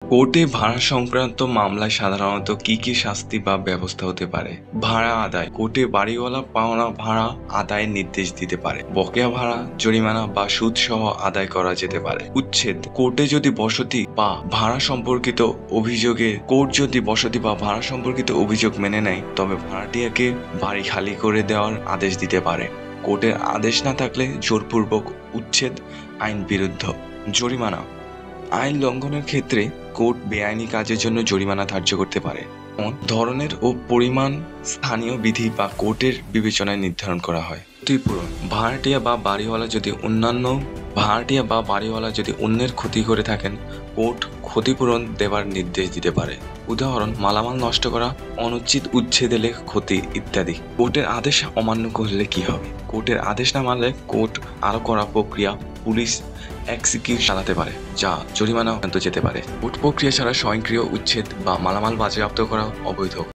কোর্টে ভাড়া সংক্রান্ত মামলায় সাধারণত কি শাস্তি বা ব্যবস্থা হতে পারে? ভাড়া আদায়: কোর্টে বাড়িওয়ালা পাওনা ভাড়া আদায়ের নির্দেশ দিতে পারে। বকেয়া ভাড়া, জরিমানা বা সুদ সহ আদায় করা যেতে পারে। উচ্ছেদ: কোর্টে যদি বসতি বা ভাড়া সম্পর্কিত অভিযোগ মেনে নেয়, তবে ভাড়াটিয়াকে বাড়ি খালি করে দেওয়ার আদেশ দিতে পারে। কোর্টের আদেশ না থাকলে জোরপূর্বক উচ্ছেদ আইন বিরুদ্ধ। জরিমানা: আইন লঙ্ঘনের ক্ষেত্রে কোর্ট বেআইনি কাজের জন্য জরিমানা ধার্য করতে পারে। ধরনের ও পরিমাণ স্থানীয় বিধি বা কোর্টের বিবেচনায় নির্ধারণ করা হয়। ক্ষতিপূরণ: ভাড়াটিয়া বা বাড়িওয়ালা যদি অন্যের ক্ষতি করে থাকেন, কোর্ট ক্ষতিপূরণ দেবার নির্দেশ দিতে পারে। উদাহরণ: মালামাল নষ্ট করা, অনুচিত উচ্ছেদ এলে ক্ষতি ইত্যাদি। কোর্টের আদেশ অমান্য করলে কি হবে? কোর্টের আদেশ না মানলে কোর্ট আরো কড়া প্রক্রিয়া, পুলিশ এক্সিকিউশন চালাতে পারে, যা জরিমানা পর্যন্ত যেতে পারে। কোর্ট প্রক্রিয়া ছাড়া স্বয়ংক্রিয় উচ্ছেদ বা মালামাল বাজেয়াপ্ত করা অবৈধ।